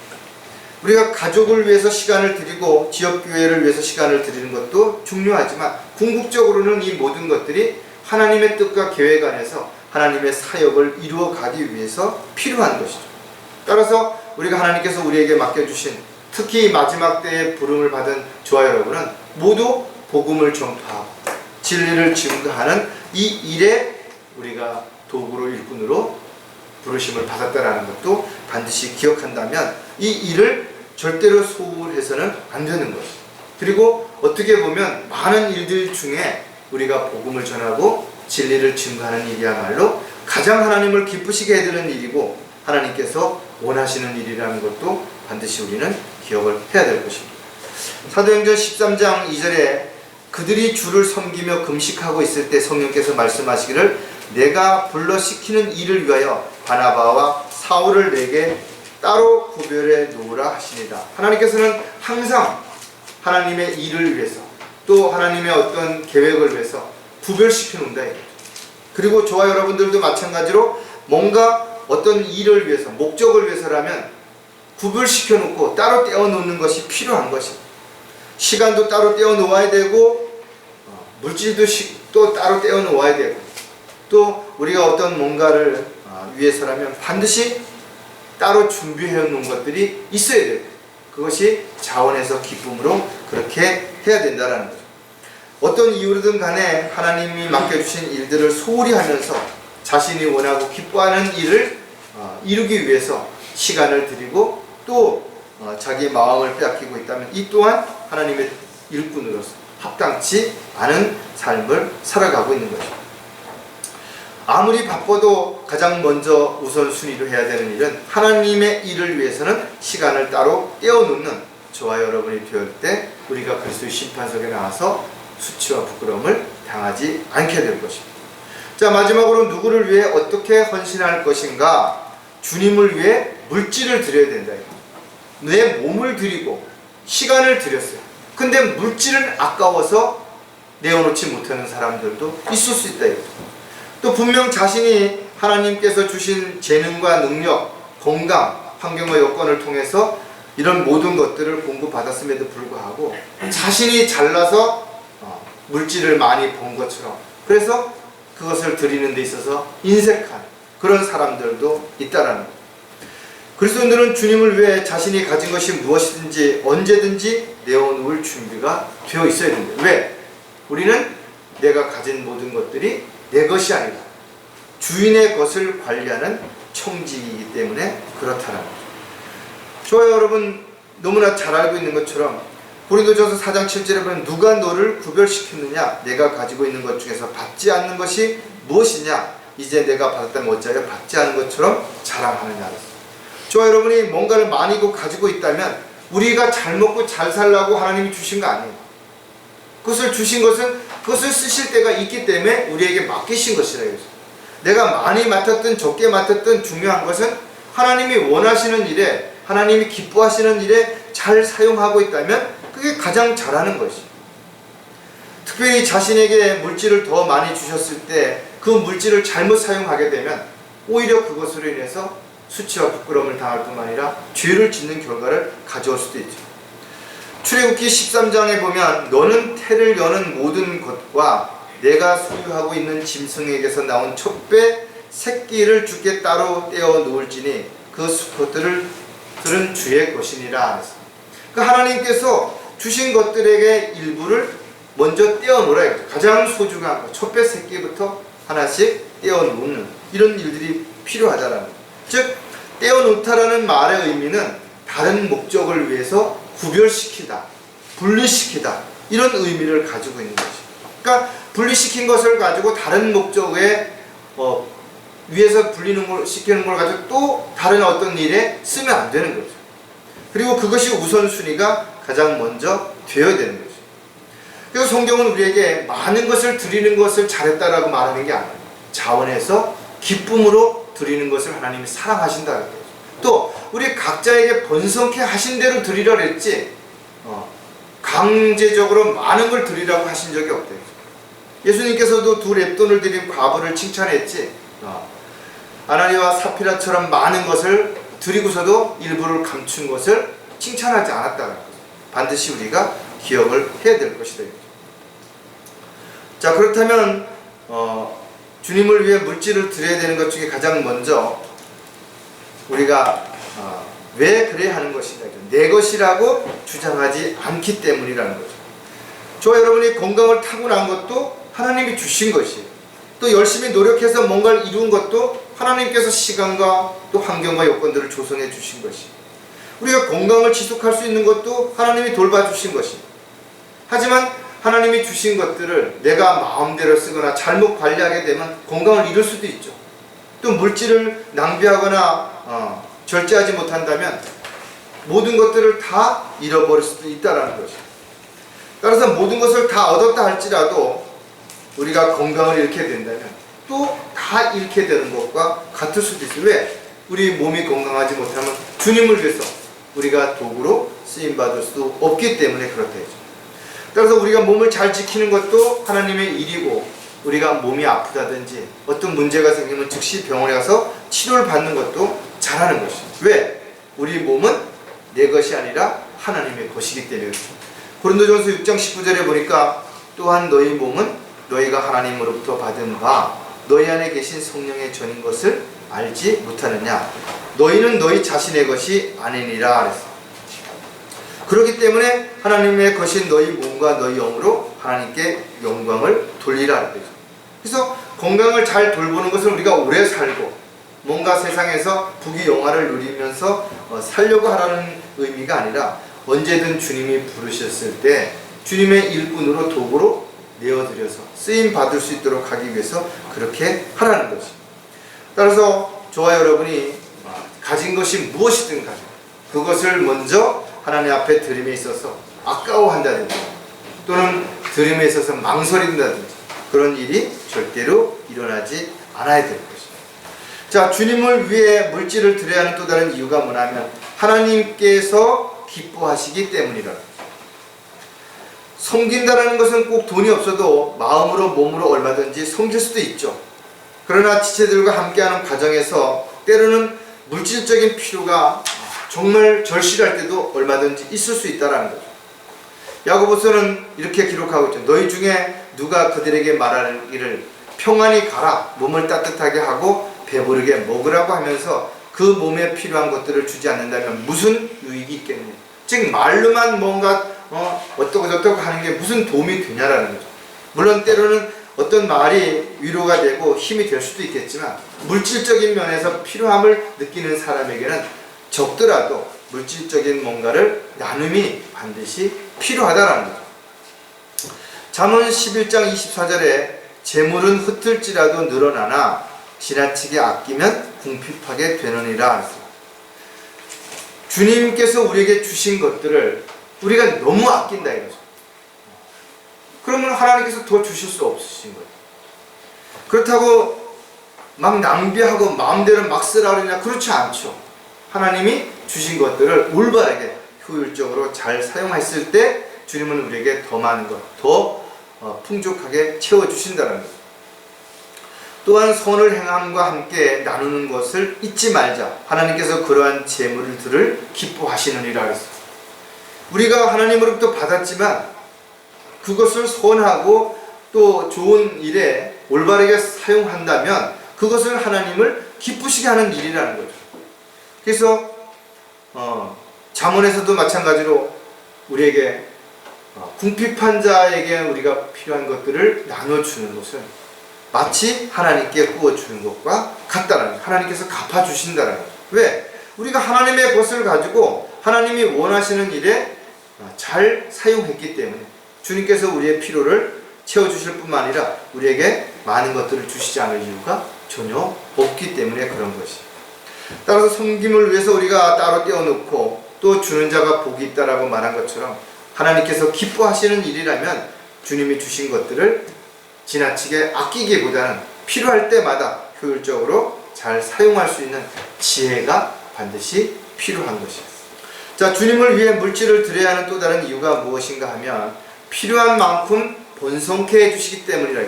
우리가 가족을 위해서 시간을 드리고 지역교회를 위해서 시간을 드리는 것도 중요하지만 궁극적으로는 이 모든 것들이 하나님의 뜻과 계획 안에서 하나님의 사역을 이루어가기 위해서 필요한 것이죠. 따라서 우리가 하나님께서 우리에게 맡겨주신, 특히 마지막 때에 부름을 받은 저와 여러분은 모두 복음을 전파하고 진리를 증거하는 이 일에 우리가 도구로 일꾼으로 부르심을 받았다라는 것도 반드시 기억한다면 이 일을 절대로 소홀해서는 안 되는 것이죠. 그리고 어떻게 보면 많은 일들 중에 우리가 복음을 전하고 진리를 증거하는 일이야말로 가장 하나님을 기쁘시게 해드리는 일이고 하나님께서 원하시는 일이라는 것도 반드시 우리는 기억을 해야 될 것입니다. 사도행전 13장 2절에 그들이 주를 섬기며 금식하고 있을 때 성령께서 말씀하시기를 내가 불러 시키는 일을 위하여 바나바와 사울을 내게 따로 구별해 놓으라 하시니다. 하나님께서는 항상 하나님의 일을 위해서 또 하나님의 어떤 계획을 위해서 구별시켜 놓는다. 그리고 저와 여러분들도 마찬가지로 뭔가 어떤 일을 위해서, 목적을 위해서라면 구별시켜 놓고 따로 떼어 놓는 것이 필요한 것입니다. 시간도 따로 떼어 놓아야 되고 물질도 또 따로 떼어 놓아야 되고, 또 우리가 어떤 뭔가를 위해서라면 반드시 따로 준비해 놓은 것들이 있어야 돼요. 그것이 자원에서 기쁨으로 그렇게 해야 된다는 거죠. 어떤 이유로든 간에 하나님이 맡겨주신 일들을 소홀히 하면서 자신이 원하고 기뻐하는 일을 이루기 위해서 시간을 들이고 또 자기 마음을 빼앗기고 있다면 이 또한 하나님의 일꾼으로서 합당치 않은 삶을 살아가고 있는 것입니다. 아무리 바빠도 가장 먼저 우선순위로 해야 되는 일은 하나님의 일을 위해서는 시간을 따로 떼어놓는 저와 여러분이 되을 때 우리가 그리스도의 심판석에 나와서 수치와 부끄러움을 당하지 않게 될 것입니다. 자, 마지막으로 누구를 위해 어떻게 헌신할 것인가? 주님을 위해 물질을 드려야 된다. 내 몸을 드리고 시간을 드렸어요. 근데 물질은 아까워서 내어놓지 못하는 사람들도 있을 수 있다. 또 분명 자신이 하나님께서 주신 재능과 능력, 건강, 환경과 여건을 통해서 이런 모든 것들을 공급받았음에도 불구하고 자신이 잘나서 물질을 많이 본 것처럼, 그래서 그것을 드리는 데 있어서 인색한 그런 사람들도 있다라는 거예요. 그리스도인들은 주님을 위해 자신이 가진 것이 무엇이든지 언제든지 내어놓을 준비가 되어 있어야 됩니다. 왜? 우리는 내가 가진 모든 것들이 내 것이 아니라 주인의 것을 관리하는 청지이기 때문에 그렇다는 거죠. 저와 여러분 너무나 잘 알고 있는 것처럼 고린도전서 4장 7절에 보면 누가 너를 구별시켰느냐? 내가 가지고 있는 것 중에서 받지 않는 것이 무엇이냐? 이제 내가 받았다면 어찌하여 받지 않은 것처럼 자랑하느냐. 저와 여러분이 뭔가를 많이 가지고 있다면 우리가 잘 먹고 잘 살라고 하나님이 주신 거 아니에요. 그것을 주신 것은 그것을 쓰실 때가 있기 때문에 우리에게 맡기신 것이라 이거죠. 내가 많이 맡았든 적게 맡았든 중요한 것은 하나님이 원하시는 일에, 하나님이 기뻐하시는 일에 잘 사용하고 있다면 그게 가장 잘하는 것이에요. 특별히 자신에게 물질을 더 많이 주셨을 때 그 물질을 잘못 사용하게 되면 오히려 그것으로 인해서 수치와 부끄러움을 당할 뿐만 아니라 죄를 짓는 결과를 가져올 수도 있죠. 출애굽기 13장에 보면 너는 태를 여는 모든 것과 내가 소유하고 있는 짐승에게서 나온 촛배 새끼를 주께 따로 떼어 놓을지니 그 수컷들은 주의 것이니라. 그러니까 하나님께서 주신 것들에게 일부를 먼저 떼어 놓으라. 가장 소중한 것, 촛배 새끼부터 하나씩 떼어 놓는 이런 일들이 필요하다라는 거예요. 즉 떼어 놓다라는 말의 의미는 다른 목적을 위해서 구별시키다, 분리시키다, 이런 의미를 가지고 있는 것이죠. 그러니까 분리시킨 것을 가지고 다른 목적에 위해서 시키는 걸 가지고 또 다른 어떤 일에 쓰면 안 되는 거죠. 그리고 그것이 우선순위가 가장 먼저 되어야 되는 거죠. 그래서 성경은 우리에게 많은 것을 드리는 것을 잘했다라고 말하는 게 아니에요. 자원해서 기쁨으로 드리는 것을 하나님이 사랑하신다는 거죠. 또 우리 각자에게 번성케 하신 대로 드리라 그랬지 강제적으로 많은 걸 드리라고 하신 적이 없대요. 예수님께서도 두 렙돈을 드린 과부를 칭찬했지 아나니와 사피라처럼 많은 것을 드리고서도 일부를 감춘 것을 칭찬하지 않았다는 거죠. 반드시 우리가 기억을 해야 될 것이다. 자, 그렇다면 주님을 위해 물질을 드려야 되는 것 중에 가장 먼저 우리가 왜 그래야 하는 것인가? 내 것이라고 주장하지 않기 때문이라는 거죠. 저와 여러분이 건강을 타고난 것도 하나님이 주신 것이에요. 또 열심히 노력해서 뭔가를 이룬 것도 하나님께서 시간과 또 환경과 여건들을 조성해 주신 것이에요. 우리가 건강을 지속할 수 있는 것도 하나님이 돌봐주신 것입니다. 하지만 하나님이 주신 것들을 내가 마음대로 쓰거나 잘못 관리하게 되면 건강을 잃을 수도 있죠. 또 물질을 낭비하거나 절제하지 못한다면 모든 것들을 다 잃어버릴 수도 있다는 것이죠. 따라서 모든 것을 다 얻었다 할지라도 우리가 건강을 잃게 된다면 또 다 잃게 되는 것과 같을 수도 있어요. 왜? 우리 몸이 건강하지 못하면 주님을 위해서 우리가 도구로 쓰임받을 수 없기 때문에 그렇다. 따라서 우리가 몸을 잘 지키는 것도 하나님의 일이고 우리가 몸이 아프다든지 어떤 문제가 생기면 즉시 병원에 가서 치료를 받는 것도 잘하는 것입니다. 왜? 우리 몸은 내 것이 아니라 하나님의 것이기 때문에 그렇죠. 고린도전서 6장 19절에 보니까 또한 너희 몸은 너희가 하나님으로부터 받은 바 너희 안에 계신 성령의 전인 것을 알지 못하느냐. 너희는 너희 자신의 것이 아니니라 그랬어요. 그렇기 때문에 하나님의 것인 너희 몸과 너희 영으로 하나님께 영광을 돌리라 그랬죠. 그래서 건강을 잘 돌보는 것은 우리가 오래 살고 뭔가 세상에서 부귀영화를 누리면서 살려고 하라는 의미가 아니라 언제든 주님이 부르셨을 때 주님의 일꾼으로 도구로 내어드려서 쓰임 받을 수 있도록 하기 위해서 그렇게 하라는 것입니다. 따라서 저와 여러분이 가진 것이 무엇이든 간에 그것을 먼저 하나님 앞에 드림에 있어서 아까워한다든지 또는 드림에 있어서 망설인다든지 그런 일이 절대로 일어나지 않아야 될 것입니다. 자, 주님을 위해 물질을 드려야 하는 또 다른 이유가 뭐냐면 하나님께서 기뻐하시기 때문이라. 섬긴다라는 것은 꼭 돈이 없어도 마음으로 몸으로 얼마든지 섬길 수도 있죠. 그러나 지체들과 함께하는 과정에서 때로는 물질적인 필요가 정말 절실할 때도 얼마든지 있을 수 있다는 거죠. 야고보서는 이렇게 기록하고 있죠. 너희 중에 누가 그들에게 말하기를 평안히 가라, 몸을 따뜻하게 하고 배부르게 먹으라고 하면서 그 몸에 필요한 것들을 주지 않는다면 무슨 유익이 있겠느냐. 즉 말로만 뭔가 어떻고 저떻고 하는 게 무슨 도움이 되냐라는 거죠. 물론 때로는 어떤 말이 위로가 되고 힘이 될 수도 있겠지만 물질적인 면에서 필요함을 느끼는 사람에게는 적더라도 물질적인 뭔가를 나눔이 반드시 필요하다라는 거죠. 잠언 11장 24절에 재물은 흩을지라도 늘어나나 지나치게 아끼면 궁핍하게 되느니라. 주님께서 우리에게 주신 것들을 우리가 너무 아낀다 이거죠. 그러면 하나님께서 더 주실 수 없으신 거예요. 그렇다고 막 낭비하고 마음대로 막 쓰라 그러냐, 그렇지 않죠. 하나님이 주신 것들을 올바르게 효율적으로 잘 사용했을 때 주님은 우리에게 더 많은 것, 더 풍족하게 채워주신다는 것. 또한 선을 행함과 함께 나누는 것을 잊지 말자. 하나님께서 그러한 재물들을 기뻐하시느니라 그랬어요. 우리가 하나님으로부터 받았지만 그것을 선하고 또 좋은 일에 올바르게 사용한다면 그것을 하나님을 기쁘시게 하는 일이라는 거죠. 그래서 잠언에서도 마찬가지로 우리에게 궁핍한 자에게 우리가 필요한 것들을 나눠주는 것은 마치 하나님께 구워주는 것과 같다는 거예요. 하나님께서 갚아주신다는 거죠. 왜? 우리가 하나님의 것을 가지고 하나님이 원하시는 일에 잘 사용했기 때문에 주님께서 우리의 필요를 채워주실 뿐만 아니라 우리에게 많은 것들을 주시지 않을 이유가 전혀 없기 때문에 그런 것이. 따라서 섬김을 위해서 우리가 따로 떼어놓고 또 주는 자가 복이 있다라고 말한 것처럼 하나님께서 기뻐하시는 일이라면 주님이 주신 것들을 지나치게 아끼기보다는 필요할 때마다 효율적으로 잘 사용할 수 있는 지혜가 반드시 필요한 것이에요. 자, 주님을 위해 물질을 드려야 하는 또 다른 이유가 무엇인가 하면 필요한 만큼 번성케 해주시기 때문이라.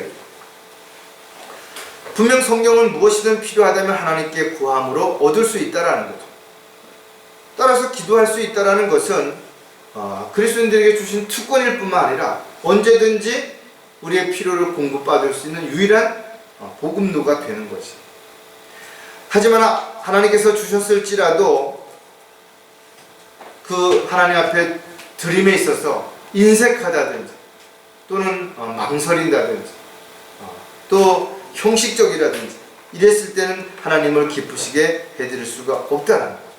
분명 성경은 무엇이든 필요하다면 하나님께 구함으로 얻을 수 있다라는 거죠. 따라서 기도할 수 있다라는 것은 그리스도인들에게 주신 특권일 뿐만 아니라 언제든지 우리의 필요를 공급받을 수 있는 유일한 복음로가 되는 것이. 하지만 하나님께서 주셨을지라도 그 하나님 앞에 드림에 있어서 인색하다든지 또는 망설인다든지 또 형식적이라든지 이랬을 때는 하나님을 기쁘시게 해드릴 수가 없다는 거예요.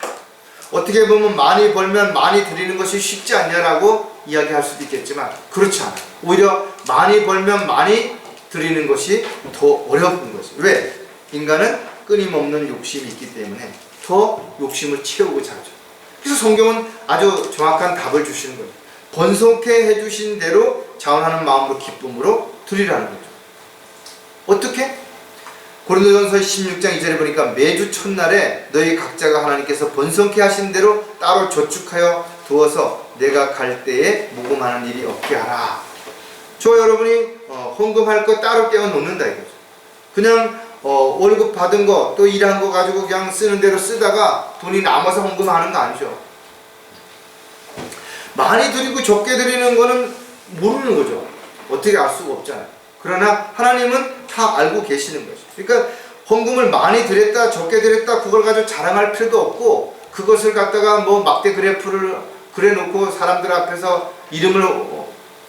어떻게 보면 많이 벌면 많이 드리는 것이 쉽지 않냐라고 이야기할 수도 있겠지만 그렇지 않아요. 오히려 많이 벌면 많이 드리는 것이 더 어려운 것이. 왜? 인간은 끊임없는 욕심이 있기 때문에 더 욕심을 채우고자 하죠. 그래서 성경은 아주 정확한 답을 주시는 거예요. 번성케 해주신 대로 자원하는 마음으로 기쁨으로 드리라는 거죠. 어떻게? 고린도전서 16장 2절에 보니까 매주 첫날에 너희 각자가 하나님께서 번성케 하신 대로 따로 저축하여 두어서 내가 갈 때에 모금하는 일이 없게 하라. 저 여러분이 헌금할 거 따로 떼어 놓는다 이거죠. 그냥 월급 받은 거 또 일한 거 가지고 그냥 쓰는 대로 쓰다가 돈이 남아서 헌금하는 거 아니죠. 많이 드리고 적게 드리는 거는 모르는 거죠. 어떻게 알 수가 없잖아요. 그러나 하나님은 다 알고 계시는 거죠. 그러니까 헌금을 많이 드렸다 적게 드렸다 그걸 가지고 자랑할 필요도 없고, 그것을 갖다가 뭐 막대 그래프를 그려놓고 사람들 앞에서 이름을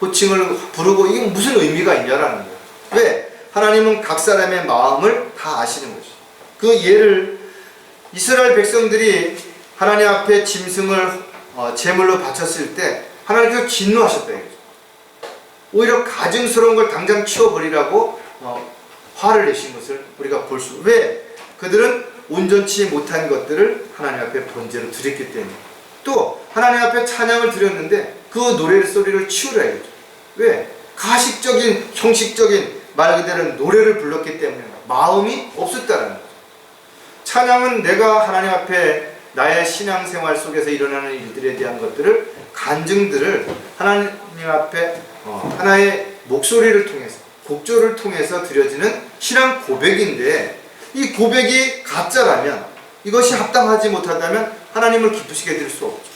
호칭을 부르고 이게 무슨 의미가 있냐라는 거예요. 왜? 하나님은 각 사람의 마음을 다 아시는 거죠. 그 예를 이스라엘 백성들이 하나님 앞에 짐승을 제물로 바쳤을 때 하나님께서 진노하셨다 이거죠. 오히려 가증스러운 걸 당장 치워버리라고 화를 내신 것을 우리가 볼 수. 왜? 그들은 온전치 못한 것들을 하나님 앞에 번제로 드렸기 때문에. 또 하나님 앞에 찬양을 드렸는데 그 노래 소리를 치우라 이거죠. 왜? 가식적인 형식적인 말 그대로 노래를 불렀기 때문에 마음이 없었다는 거죠. 찬양은 내가 하나님 앞에 나의 신앙생활 속에서 일어나는 일들에 대한 것들을, 간증들을 하나님 앞에 하나의 목소리를 통해서, 곡조를 통해서 드려지는 신앙 고백인데, 이 고백이 가짜라면, 이것이 합당하지 못하다면 하나님을 기쁘시게 드릴 수 없죠.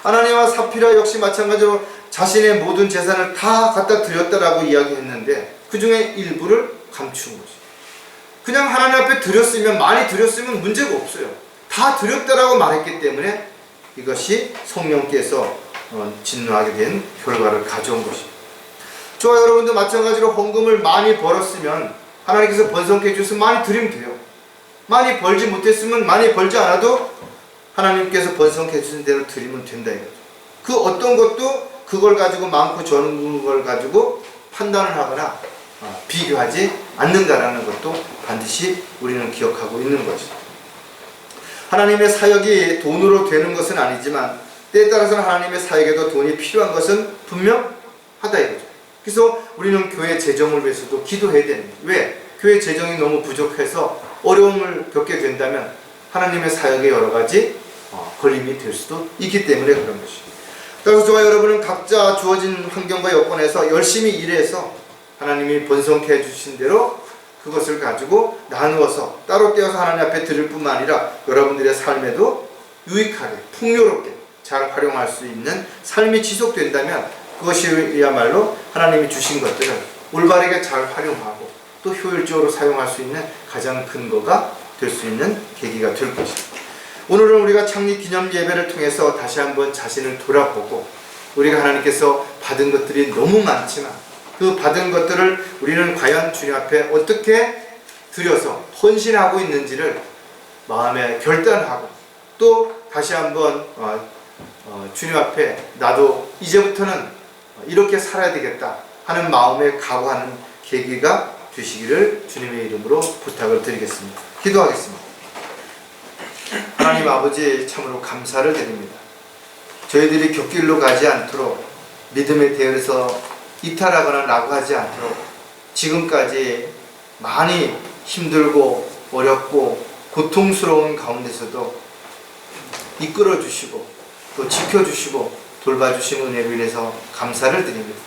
아나니와 삽피라 역시 마찬가지로 자신의 모든 재산을 다 갖다 드렸다라고 이야기했는데 그 중에 일부를 감춘 거죠. 그냥 하나님 앞에 드렸으면, 많이 드렸으면 문제가 없어요. 다 드렸다라고 말했기 때문에 이것이 성령께서 진노하게 된 결과를 가져온 것입니다. 저와 여러분도 마찬가지로 헌금을 많이 벌었으면 하나님께서 번성케 해주셔서 많이 드리면 돼요. 많이 벌지 못했으면, 많이 벌지 않아도 하나님께서 번성케 해주신 대로 드리면 된다 이거죠. 그 어떤 것도 그걸 가지고 많고 적은 걸 가지고 판단을 하거나 비교하지 않는다라는 것도 반드시 우리는 기억하고 있는 거죠. 하나님의 사역이 돈으로 되는 것은 아니지만 때에 따라서는 하나님의 사역에도 돈이 필요한 것은 분명하다 이거죠. 그래서 우리는 교회 재정을 위해서도 기도해야 되는 거예요. 왜? 교회 재정이 너무 부족해서 어려움을 겪게 된다면 하나님의 사역에 여러 가지 걸림이 될 수도 있기 때문에 그런 것이죠. 따라서 저와 여러분은 각자 주어진 환경과 여건에서 열심히 일해서 하나님이 번성케 해주신 대로 그것을 가지고 나누어서 따로 떼어서 하나님 앞에 드릴 뿐만 아니라 여러분들의 삶에도 유익하게 풍요롭게 잘 활용할 수 있는 삶이 지속된다면 그것이야말로 하나님이 주신 것들을 올바르게 잘 활용하고 또 효율적으로 사용할 수 있는 가장 근거가 될 수 있는 계기가 될 것입니다. 오늘은 우리가 창립 기념 예배를 통해서 다시 한번 자신을 돌아보고, 우리가 하나님께서 받은 것들이 너무 많지만 그 받은 것들을 우리는 과연 주님 앞에 어떻게 드려서 헌신하고 있는지를 마음에 결단하고, 또 다시 한번 주님 앞에 나도 이제부터는 이렇게 살아야 되겠다 하는 마음에 각오하는 계기가 되시기를 주님의 이름으로 부탁을 드리겠습니다. 기도하겠습니다. 하나님 아버지, 참으로 감사를 드립니다. 저희들이 곁길로 가지 않도록, 믿음의 대열에서 이탈하거나 낙오하지 않도록 지금까지 많이 힘들고 어렵고 고통스러운 가운데서도 이끌어 주시고 또 지켜주시고 돌봐주신 은혜로 인해서 감사를 드립니다.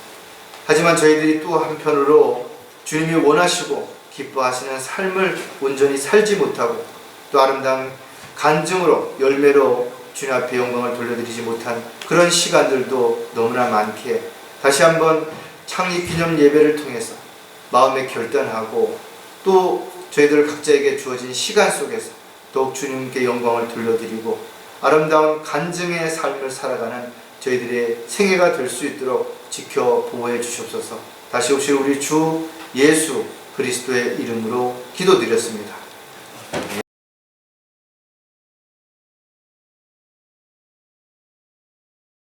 하지만 저희들이 또 한편으로 주님이 원하시고 기뻐하시는 삶을 온전히 살지 못하고 또 아름다운 간증으로, 열매로 주님 앞에 영광을 돌려드리지 못한 그런 시간들도 너무나 많기에 다시 한번 창립 기념 예배를 통해서 마음에 결단하고 또 저희들 각자에게 주어진 시간 속에서 더욱 주님께 영광을 돌려드리고 아름다운 간증의 삶을 살아가는 저희들의 생애가 될 수 있도록 지켜 보호해 주시옵소서. 다시 오실 우리 주 예수 그리스도의 이름으로 기도드렸습니다.